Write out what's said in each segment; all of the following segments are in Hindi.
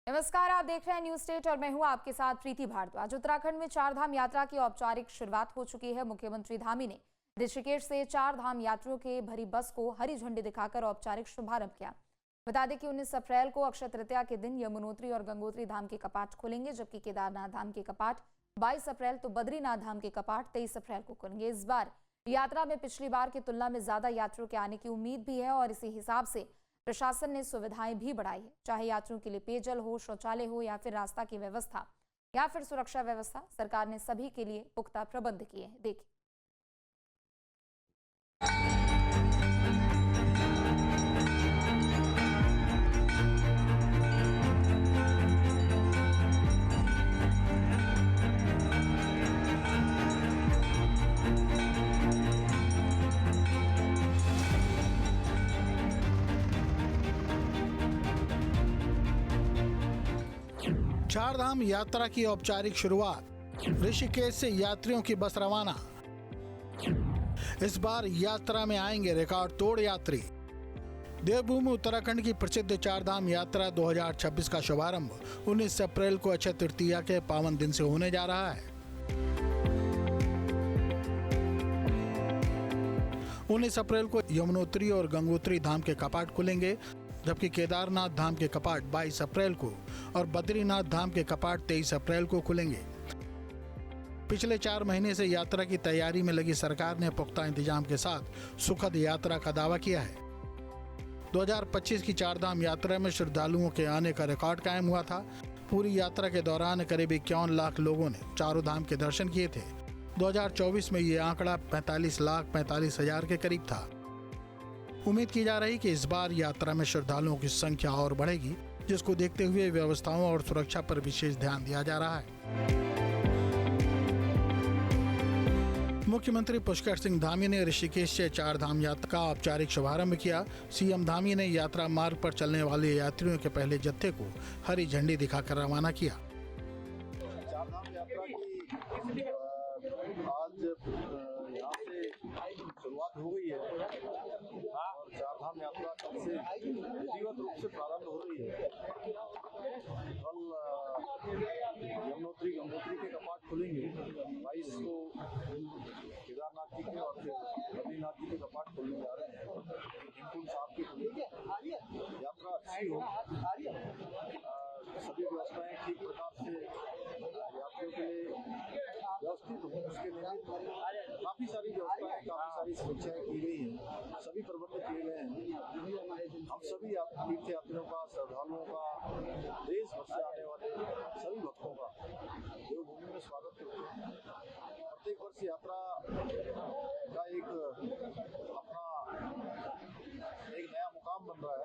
नमस्कार, आप देख रहे हैं न्यूज स्टेट और मैं हूं आपके साथ प्रीति भारद्वाज। उत्तराखंड में चार धाम यात्रा की औपचारिक शुरुआत हो चुकी है। मुख्यमंत्री धामी ने ऋषिकेश से चार धाम यात्रियों के भरी बस को हरी झंडी दिखाकर औपचारिक शुभारंभ किया। बता दें कि 19 अप्रैल को अक्षय तृतीया के दिन यमुनोत्री और गंगोत्री धाम के कपाट खुलेंगे, जबकि केदारनाथ धाम के कपाट 22 अप्रैल तो बद्रीनाथ धाम के कपाट 23 अप्रैल को खुलेंगे। इस बार यात्रा में पिछली बार की तुलना में ज्यादा यात्रियों के आने की उम्मीद भी है और इसी हिसाब से प्रशासन ने सुविधाएं भी बढ़ाई है। चाहे यात्रियों के लिए पेयजल हो, शौचालय हो या फिर रास्ता की व्यवस्था या फिर सुरक्षा व्यवस्था, सरकार ने सभी के लिए पुख्ता प्रबंध किए हैं। देखिए। चार धाम यात्रा की औपचारिक शुरुआत। ऋषिकेश से यात्रियों की बस रवाना। इस बार यात्रा में आएंगे रिकॉर्ड तोड़ यात्री। देवभूमि उत्तराखंड की प्रसिद्ध चार धाम यात्रा 2026 का शुभारंभ 19 अप्रैल को अक्षय तृतीया के पावन दिन से होने जा रहा है। 19 अप्रैल को यमुनोत्री और गंगोत्री धाम के कपाट खुलेंगे, जबकि केदारनाथ धाम के कपाट 22 अप्रैल को और बद्रीनाथ धाम के कपाट 23 अप्रैल को खुलेंगे। पिछले 4 महीने से यात्रा की तैयारी में लगी सरकार ने पुख्ता इंतजाम के साथ सुखद यात्रा का दावा किया है। 2025 की चार धाम यात्रा में श्रद्धालुओं के आने का रिकॉर्ड कायम हुआ था। पूरी यात्रा के दौरान करीब 51 लाख लोगों ने चारों धाम के दर्शन किए थे। 2024 में ये आंकड़ा 45,45,000 के करीब था। उम्मीद की जा रही कि इस बार यात्रा में श्रद्धालुओं की संख्या और बढ़ेगी, जिसको देखते हुए व्यवस्थाओं और सुरक्षा पर विशेष ध्यान दिया जा रहा है। मुख्यमंत्री पुष्कर सिंह धामी ने ऋषिकेश से चार धाम यात्रा का औपचारिक शुभारंभ किया। सीएम धामी ने यात्रा मार्ग पर चलने वाले यात्रियों के पहले जत्थे को हरी झंडी दिखाकर रवाना किया। चार धाम यात्रा की आज यहाँ से शुरुआत हो गई है और चार धाम यात्रा कल से विधिवत रूप से प्रारंभ हो रही है। कल यमुनोत्री गंगोत्री के कपाट खुलेंगे, 22 को केदारनाथ जी के और फिर बद्रीनाथ जी के कपाट खुलने जा रहे हैं। हेमकुंड साहब की खुलेंगे। यात्रा अच्छी हो, सभी व्यवस्थाएं ठीक प्रकार से यात्रियों के लिए व्यवस्थित हो, उसके लिए काफी सारी व्यवस्थाएं, काफी सारी सुरक्षाएं की गई हैं, सभी प्रबंध किए गए हैं। हम सभी तीर्थ यात्रियों का, श्रद्धालुओं का, देश भर से आने वाले सभी भक्तों का देवभूमि में स्वागत करते हैं। प्रत्येक वर्ष यात्रा का एक अपना एक नया मुकाम बन रहा है।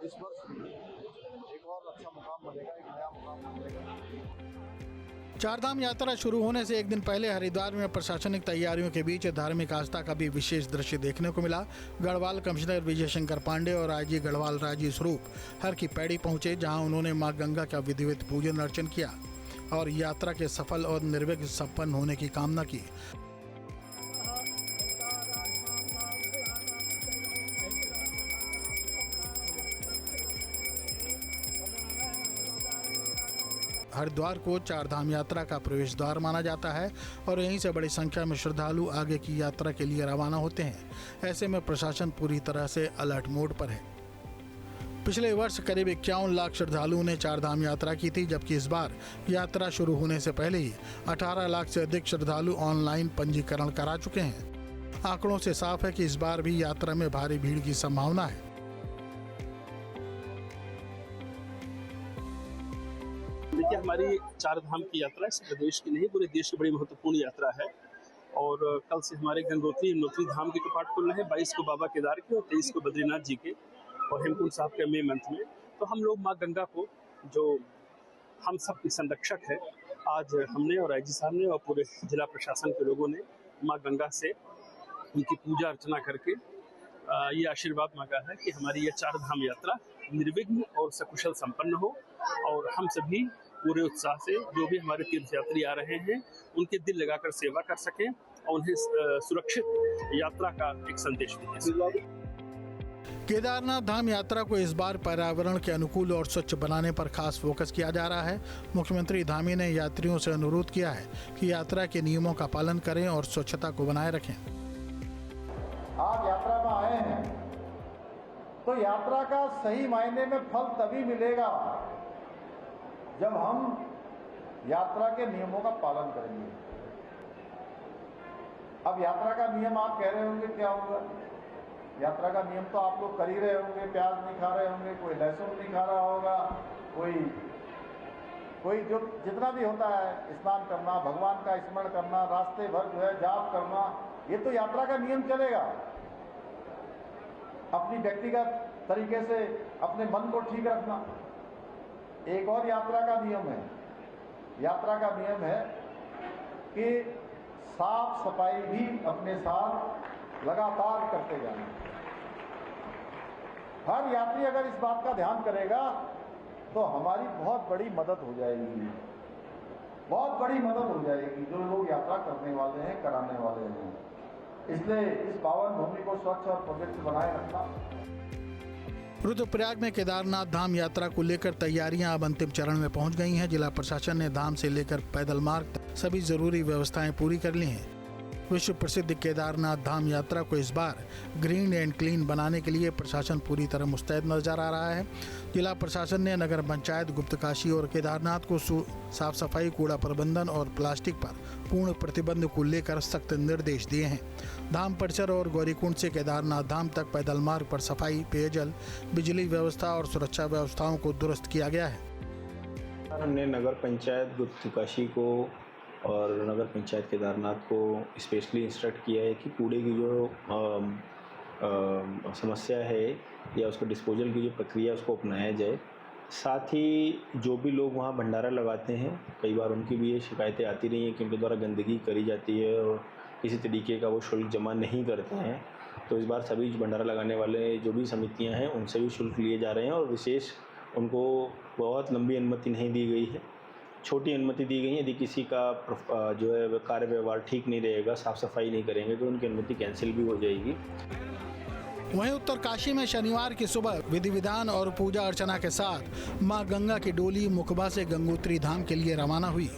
इस वर्ष एक और अच्छा मुकाम बनेगा, एक नया मुकाम बनेगा। चारधाम यात्रा शुरू होने से एक दिन पहले हरिद्वार में प्रशासनिक तैयारियों के बीच धार्मिक आस्था का भी विशेष दृश्य देखने को मिला। गढ़वाल कमिश्नर विजय शंकर पांडे और आईजी गढ़वाल राजीव स्वरूप हर की पैड़ी पहुंचे, जहां उन्होंने मां गंगा का विधिवत पूजन अर्चन किया और यात्रा के सफल और निर्विघ्न संपन्न होने की कामना की। हरिद्वार को चार धाम यात्रा का प्रवेश द्वार माना जाता है और यहीं से बड़ी संख्या में श्रद्धालु आगे की यात्रा के लिए रवाना होते हैं। ऐसे में प्रशासन पूरी तरह से अलर्ट मोड पर है। पिछले वर्ष करीब 51 लाख श्रद्धालुओं ने चार धाम यात्रा की थी, जबकि इस बार यात्रा शुरू होने से पहले ही 18 लाख से अधिक श्रद्धालु ऑनलाइन पंजीकरण करा चुके हैं। आंकड़ों से साफ है कि इस बार भी यात्रा में भारी भीड़ की संभावना है। देखिए, हमारी चार धाम की यात्रा इस प्रदेश की नहीं, पूरे देश की बड़ी महत्वपूर्ण यात्रा है और कल से हमारे गंगोत्री यमुनोत्री धाम के कपाट खुल रहे हैं। 22 को बाबा केदार के और 23 को बद्रीनाथ जी के और हेमकुंड साहब के मई मंथ में। तो हम लोग माँ गंगा को, जो हम सब की संरक्षक है, आज हमने और आईजी साहब ने और पूरे जिला प्रशासन के लोगों ने माँ गंगा से उनकी पूजा अर्चना करके ये आशीर्वाद मांगा है कि हमारी ये चार धाम यात्रा निर्विघ्न और सकुशल संपन्न हो और हम सभी पूरे उत्साह से जो भी हमारे तीर्थयात्री आ रहे हैं उनके दिल लगाकर सेवा कर सकें और उन्हें सुरक्षित यात्रा का एक संदेश दें। केदारनाथ धाम यात्रा को इस बार पर्यावरण के अनुकूल और स्वच्छ बनाने पर खास फोकस किया जा रहा है। मुख्यमंत्री धामी ने यात्रियों से अनुरोध किया है कि यात्रा के नियमों का पालन करें और स्वच्छता को बनाए रखें। आप यात्रा में आए हैं तो यात्रा का सही मायने में फल तभी मिलेगा जब हम यात्रा के नियमों का पालन करेंगे। अब यात्रा का नियम आप कह रहे होंगे क्या होगा? यात्रा का नियम तो आप लोग कर ही रहे होंगे, प्याज नहीं खा रहे होंगे, कोई लहसुन नहीं खा रहा होगा, कोई जो जितना भी होता है, स्नान करना, भगवान का स्मरण करना, रास्ते भर जो है जाप करना, ये तो यात्रा का नियम चलेगा। अपनी व्यक्तिगत तरीके से अपने मन को ठीक रखना। एक और यात्रा का नियम है, यात्रा का नियम है कि साफ सफाई भी अपने साथ लगातार करते जाना। हर यात्री अगर इस बात का ध्यान करेगा तो हमारी बहुत बड़ी मदद हो जाएगी, बहुत बड़ी मदद हो जाएगी जो लोग यात्रा करने वाले हैं, कराने वाले हैं। इसलिए इस पावन भूमि को स्वच्छ और पवित्र बनाए रखना। रुद्रप्रयाग में केदारनाथ धाम यात्रा को लेकर तैयारियां अब अंतिम चरण में पहुंच गई हैं। जिला प्रशासन ने धाम से लेकर पैदल मार्ग तक सभी जरूरी व्यवस्थाएं पूरी कर ली हैं। विश्व प्रसिद्ध केदारनाथ धाम यात्रा को इस बार ग्रीन एंड क्लीन बनाने के लिए प्रशासन पूरी तरह मुस्तैद नजर आ रहा है। जिला प्रशासन ने नगर पंचायत, गुप्तकाशी और केदारनाथ को साफ सफाई, कूड़ा प्रबंधन और प्लास्टिक पर पूर्ण प्रतिबंध को लेकर सख्त निर्देश दिए हैं। धाम परिसर और गौरीकुंड से केदारनाथ धाम तक पैदल मार्ग पर सफाई, पेयजल, बिजली व्यवस्था और सुरक्षा व्यवस्थाओं को दुरुस्त किया गया है। हमने नगर पंचायत गुप्तकाशी को और नगर पंचायत केदारनाथ को स्पेशली इंस्ट्रक्ट किया है कि कूड़े की जो समस्या है या उसको डिस्पोजल की जो प्रक्रिया उसको अपनाया जाए। साथ ही जो भी लोग वहाँ भंडारा लगाते हैं, कई बार उनकी भी ये शिकायतें आती रही हैं कि उनके द्वारा गंदगी करी जाती है और किसी तरीके का वो शुल्क जमा नहीं करते हैं। तो इस बार सभी भंडारा लगाने वाले जो भी समितियाँ हैं उनसे भी शुल्क लिए जा रहे हैं और विशेष उनको बहुत लंबी अनुमति नहीं दी गई है, छोटी अनुमति दी गई है। यदि किसी का जो है कार्य व्यवहार ठीक नहीं रहेगा, साफ सफाई नहीं करेंगे तो उनकी अनुमति कैंसिल भी हो जाएगी। वहीं उत्तरकाशी में शनिवार की सुबह विधि विधान और पूजा अर्चना के साथ मां गंगा की डोली मुखबा से गंगोत्री धाम के लिए रवाना हुई।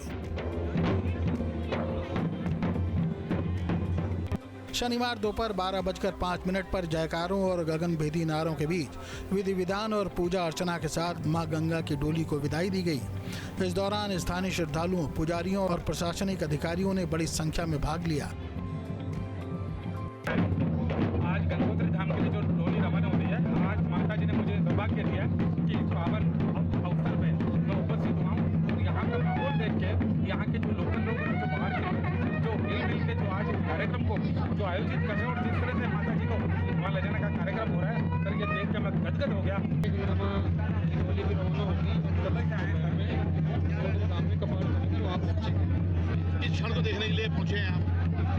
शनिवार दोपहर 12:05 पर जयकारों और गगनभेदी नारों के बीच विधि विधान और पूजा अर्चना के साथ मां गंगा की डोली को विदाई दी गई। इस दौरान स्थानीय श्रद्धालुओं, पुजारियों और प्रशासनिक अधिकारियों ने बड़ी संख्या में भाग लिया। आज गंगोत्री धाम के लिए जो डोली रवाना हो रही है, आज माता जी ने मुझे सौभाग्य दिया कि इस पावन अवसर पे मैं उपस्थित हुआ हूँ और यहाँ का माहौल देख के, यहाँ के जो लोकल लोग हैं, जो बाहर के लोग, जो मिल के जो आज इस कार्यक्रम को जो आयोजित कर रहे हैं और जिस तरह से माता जी को वहाँ ले जाने का कार्यक्रम हो रहा है, सर ये देख के मैं गदगद हो गया। डोली भी रवाना होगी, चल क्या है घर में सामने कपाल तो आप पहुँचेंगे। इस क्षण को देखने के लिए पहुँचे हैं आप,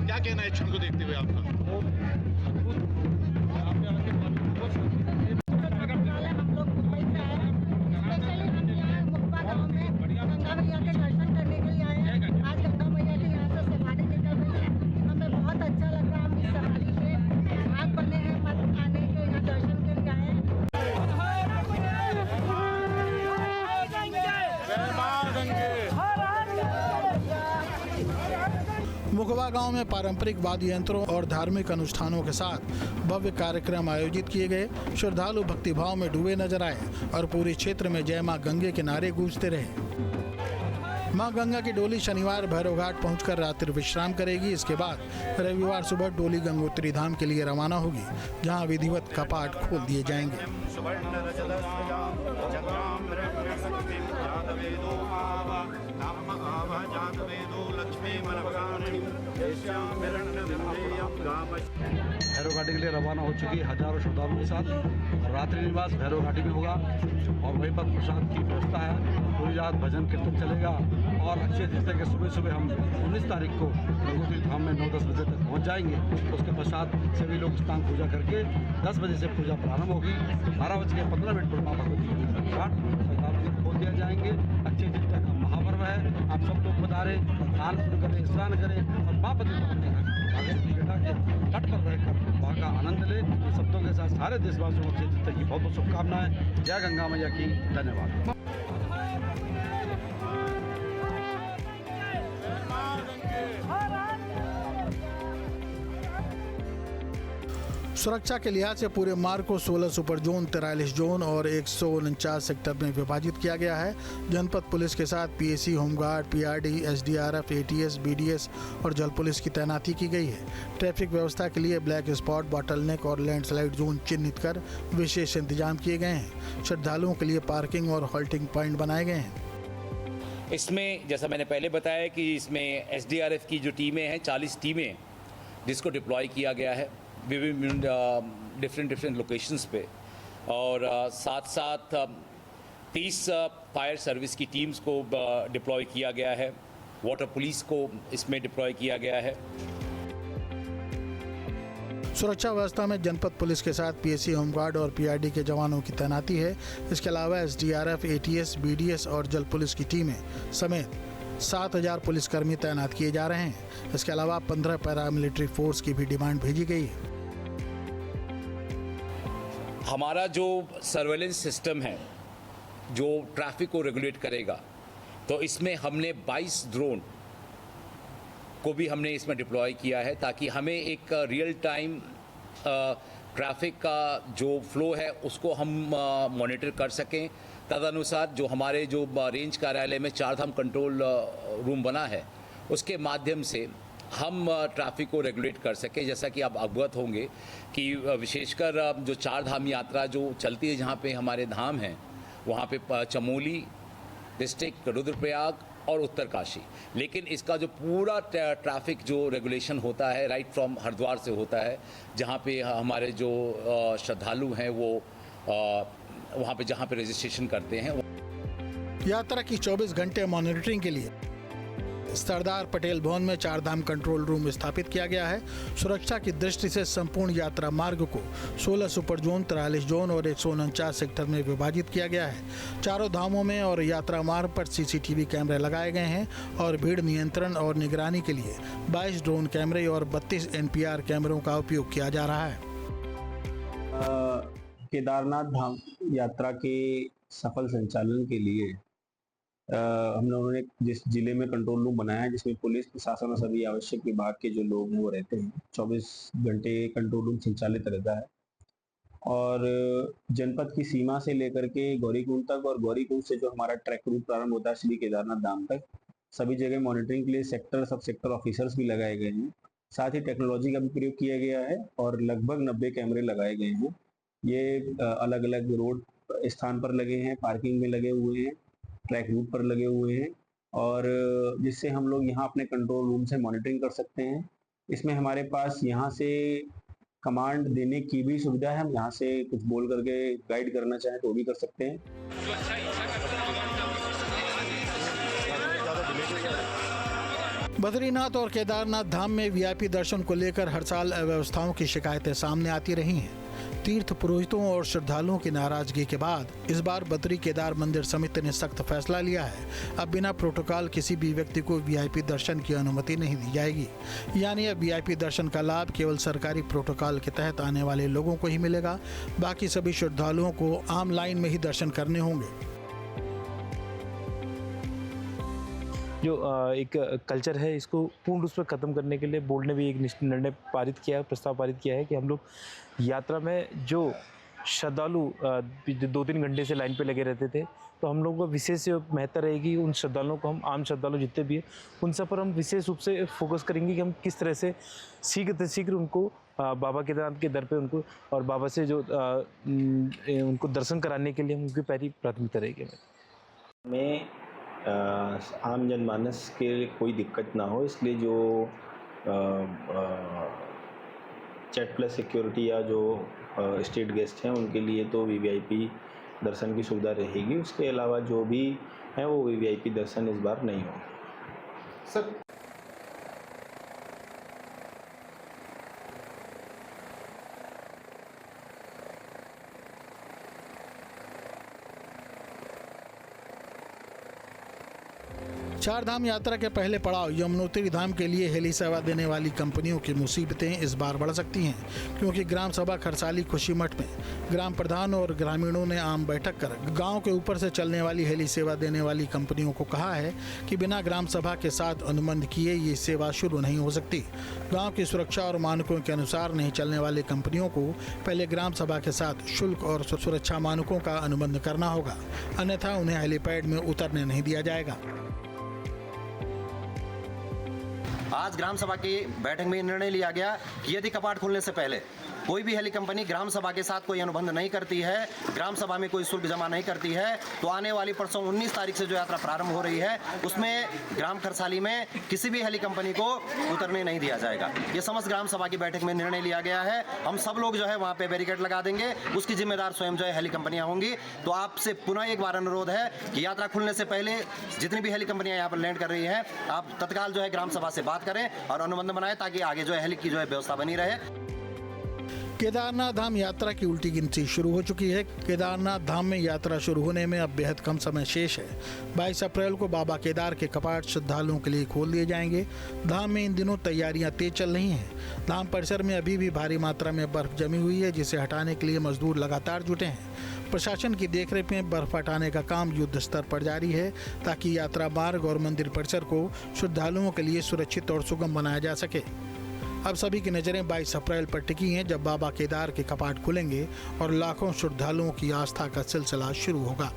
क्या कहना है इस क्षण को देखते हुए आपका? मुखबा गांव में पारंपरिक वाद्य यंत्रों और धार्मिक अनुष्ठानों के साथ भव्य कार्यक्रम आयोजित किए गए। श्रद्धालु भक्तिभाव में डूबे नजर आए और पूरे क्षेत्र में जय मां गंगे के नारे गूंजते रहे। मां गंगा की डोली शनिवार भैरव घाट पहुंचकर रात्रि विश्राम करेगी। इसके बाद रविवार सुबह डोली गंगोत्री धाम के लिए रवाना होगी, जहां विधिवत कपाट खोल दिए जाएंगे। भैरव घाटी के लिए रवाना हो चुकी हजारों श्रद्धालुओं के साथ रात्रि निवास भैरव घाटी में होगा और वहीं पर प्रसाद की व्यवस्था है। पूरी रात भजन कीर्तन चलेगा और अच्छे तरीके के सुबह सुबह हम 19 तारीख को गंगोत्री धाम में 9-10 बजे तक पहुंच जाएंगे। उसके पश्चात सभी लोग स्नान पूजा करके 10 बजे से पूजा प्रारंभ होगी। 12:15 पर माँ भगवती घाट श्रद्धालुओं को खोल दिया जाएंगे। अच्छे तरीके का महापर्व है, आप सब लोग पधारें, स्नान करें, स्नान करें और माँ भगवती डट कर रहकर वहाँ का आनंद ले। इन शब्दों के साथ सारे देशवासियों को अक्षय तृतीया की बहुत बहुत शुभकामनाएं। जय गंगा मैया की। धन्यवाद। सुरक्षा के लिहाज से पूरे मार्ग को 16 सुपर जोन, 43 जोन और 149 सेक्टर में विभाजित किया गया है। जनपद पुलिस के साथ PAC, home guard, PRD, SDRF, ATS, BDS और जल पुलिस की तैनाती की गई है। ट्रैफिक व्यवस्था के लिए ब्लैक स्पॉट, बॉटलनेक और लैंडस्लाइड जोन चिन्हित कर विशेष इंतजाम किए गए हैं। श्रद्धालुओं के लिए पार्किंग और हॉल्टिंग पॉइंट बनाए गए हैं। इसमें जैसा मैंने पहले बताया कि इसमें एसडीआरएफ की जो टीमें हैं, 40 टीमें जिसको डिप्लॉय किया गया है विभिन्न डिफरेंट लोकेशंस पे, और साथ साथ 30 फायर सर्विस की टीम्स को डिप्लॉय किया गया है। वाटर पुलिस को इसमें डिप्लॉय किया गया है। सुरक्षा व्यवस्था में जनपद पुलिस के साथ पीएसी, होमगार्ड और पीआरडी के जवानों की तैनाती है। इसके अलावा एसडीआरएफ, एटीएस, बीडीएस और जल पुलिस की टीमें समेत 7000 पुलिसकर्मी तैनात किए जा रहे हैं। इसके अलावा 15 पैरामिलिट्री फोर्स की भी डिमांड भेजी गई है। हमारा जो सर्वेलेंस सिस्टम है जो ट्रैफिक को रेगुलेट करेगा, तो इसमें हमने 22 ड्रोन को भी हमने इसमें डिप्लॉय किया है, ताकि हमें एक रियल टाइम ट्रैफिक का जो फ्लो है उसको हम मॉनिटर कर सकें। तदनुसार जो हमारे जो रेंज कार्यालय में 4 धाम कंट्रोल रूम बना है, उसके माध्यम से हम ट्रैफिक को रेगुलेट कर सकें। जैसा कि आप अवगत होंगे कि विशेषकर जो 4 धाम यात्रा जो चलती है, जहाँ पे हमारे धाम हैं, वहाँ पे चमोली डिस्ट्रिक्ट, रुद्रप्रयाग और उत्तरकाशी, लेकिन इसका जो पूरा ट्रैफिक जो रेगुलेशन होता है राइट फ्रॉम हरिद्वार से होता है, जहाँ पे हमारे जो श्रद्धालु हैं वो वहाँ पे जहाँ पे रजिस्ट्रेशन करते हैं। यात्रा की 24 घंटे मॉनिटरिंग के लिए सरदार पटेल भवन में 4 धाम कंट्रोल रूम स्थापित किया गया है। सुरक्षा की दृष्टि से संपूर्ण यात्रा मार्ग को 16 सुपर जोन, 43 जोन और 149 सेक्टर में विभाजित किया गया है। चारों धामों में और यात्रा मार्ग पर सीसीटीवी कैमरे लगाए गए हैं और भीड़ नियंत्रण और निगरानी के लिए 22 ड्रोन कैमरे और 32 एनपीआर कैमरों का उपयोग किया जा रहा है। केदारनाथ धाम यात्रा के सफल संचालन के लिए हम लोगों ने जिस जिले में कंट्रोल रूम बनाया है, जिसमें पुलिस प्रशासन और सभी आवश्यक विभाग के जो लोग वो रहते हैं, 24 घंटे कंट्रोल रूम संचालित रहता है। और जनपद की सीमा से लेकर के गौरीकुंड तक और गौरीकुंड से जो हमारा ट्रैक रूट प्रारंभ होता है श्री केदारनाथ धाम तक, सभी जगह मॉनिटरिंग के लिए सेक्टर, सब सेक्टर ऑफिसर्स भी लगाए गए हैं। साथ ही टेक्नोलॉजी का भी प्रयोग किया गया है और लगभग 90 कैमरे लगाए गए हैं। ये अलग अलग रोड स्थान पर लगे हैं, पार्किंग में लगे हुए हैं, ट्रैक रूट पर लगे हुए हैं, और जिससे हम लोग यहाँ अपने कंट्रोल रूम से मॉनिटरिंग कर सकते हैं। इसमें हमारे पास यहाँ से कमांड देने की भी सुविधा है। हम यहाँ से कुछ बोल करके गाइड करना चाहें तो भी कर सकते हैं। बद्रीनाथ और केदारनाथ धाम में वीआईपी दर्शन को लेकर हर साल अव्यवस्थाओं की शिकायतें सामने आती रही हैं। तीर्थ पुरोहितों और श्रद्धालुओं की नाराजगी के बाद इस बार बद्री केदार मंदिर समिति ने सख्त फैसला लिया है। अब बिना प्रोटोकॉल किसी भी व्यक्ति को वीआईपी दर्शन की अनुमति नहीं दी जाएगी। यानी अब वीआईपी दर्शन का लाभ केवल सरकारी प्रोटोकॉल के तहत आने वाले लोगों को ही मिलेगा। बाकी सभी श्रद्धालुओं को आम लाइन में ही दर्शन करने होंगे। जो एक कल्चर है, इसको पूर्ण रूप से ख़त्म करने के लिए बोर्ड ने भी एक निर्णय पारित किया है, प्रस्ताव पारित किया है कि हम लोग यात्रा में जो श्रद्धालु 2-3 घंटे से लाइन पे लगे रहते थे, तो हम लोगों को विशेष महत्व रहेगी उन श्रद्धालुओं को, हम आम श्रद्धालु जितने भी हैं उन सब पर हम विशेष रूप से फोकस करेंगे कि हम किस तरह से शीघ्र उनको बाबा केदारनाथ के दर पे उनको और बाबा से जो उनको दर्शन कराने के लिए हम उनकी पहली प्राथमिकता रहेगी। मैं आम जनमानस के लिए कोई दिक्कत ना हो, इसलिए जो चेक प्लस सिक्योरिटी या जो स्टेट गेस्ट हैं उनके लिए तो वीवीआईपी दर्शन की सुविधा रहेगी। उसके अलावा जो भी हैं वो वीवीआईपी दर्शन इस बार नहीं होगा। सर, चार धाम यात्रा के पहले पड़ाव यमुनोत्री धाम के लिए हेली सेवा देने वाली कंपनियों की मुसीबतें इस बार बढ़ सकती हैं, क्योंकि ग्राम सभा खरसाली खुशीमठ में ग्राम प्रधान और ग्रामीणों ने आम बैठक कर गांव के ऊपर से चलने वाली हेली सेवा देने वाली कंपनियों को कहा है कि बिना ग्राम सभा के साथ अनुबंध किए ये सेवा शुरू नहीं हो सकती। गाँव की सुरक्षा और मानकों के अनुसार नहीं चलने वाली कंपनियों को पहले ग्राम सभा के साथ शुल्क और सुरक्षा मानकों का अनुबंध करना होगा, अन्यथा उन्हें हेलीपैड में उतरने नहीं दिया जाएगा। आज ग्राम सभा की बैठक में निर्णय लिया गया कि यदि कपाट खुलने से पहले कोई भी हेली कंपनी ग्राम सभा के साथ कोई अनुबंध नहीं करती है, ग्राम सभा में कोई शुल्क जमा नहीं करती है, तो आने वाली परसों 19 तारीख से जो यात्रा प्रारंभ हो रही है उसमें ग्राम खरसाली में किसी भी हेली कंपनी को उतरने नहीं दिया जाएगा। ये समस्त ग्राम सभा की बैठक में निर्णय लिया गया है। हम सब लोग जो है वहाँ पे बैरिकेड लगा देंगे, उसकी जिम्मेदार स्वयं जो है हेली कंपनियाँ होंगी। तो आपसे पुनः एक बार अनुरोध है कि यात्रा खुलने से पहले जितनी भी हेली कंपनियाँ यहाँ पर लैंड कर रही हैं, आप तत्काल जो है ग्राम सभा से बात करें और अनुबंध बनाएं, ताकि आगे जो है हेली की जो है व्यवस्था बनी रहे। केदारनाथ धाम यात्रा की उल्टी गिनती शुरू हो चुकी है। केदारनाथ धाम में यात्रा शुरू होने में अब बेहद कम समय शेष है। 22 अप्रैल को बाबा केदार के कपाट श्रद्धालुओं के लिए खोल दिए जाएंगे। धाम में इन दिनों तैयारियां तेज चल रही हैं। धाम परिसर में अभी भी भारी मात्रा में बर्फ जमी हुई है, जिसे हटाने के लिए मजदूर लगातार जुटे हैं। प्रशासन की देखरेख में बर्फ हटाने का काम युद्ध स्तर पर जारी है, ताकि यात्रा मार्ग और मंदिर परिसर को श्रद्धालुओं के लिए सुरक्षित और सुगम बनाया जा सके। अब सभी की नज़रें 22 अप्रैल पर टिकी हैं, जब बाबा केदार के कपाट खुलेंगे और लाखों श्रद्धालुओं की आस्था का सिलसिला शुरू होगा।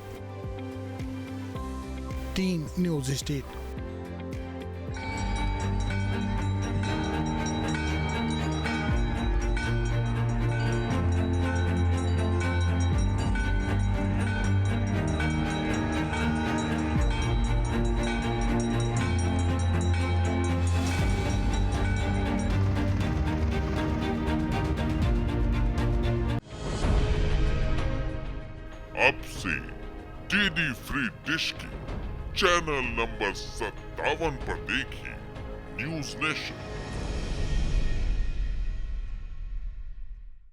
3 न्यूज़ स्टेट। अब से डीडी फ्री डिश की चैनल नंबर 57 पर देखिए न्यूज नेशन।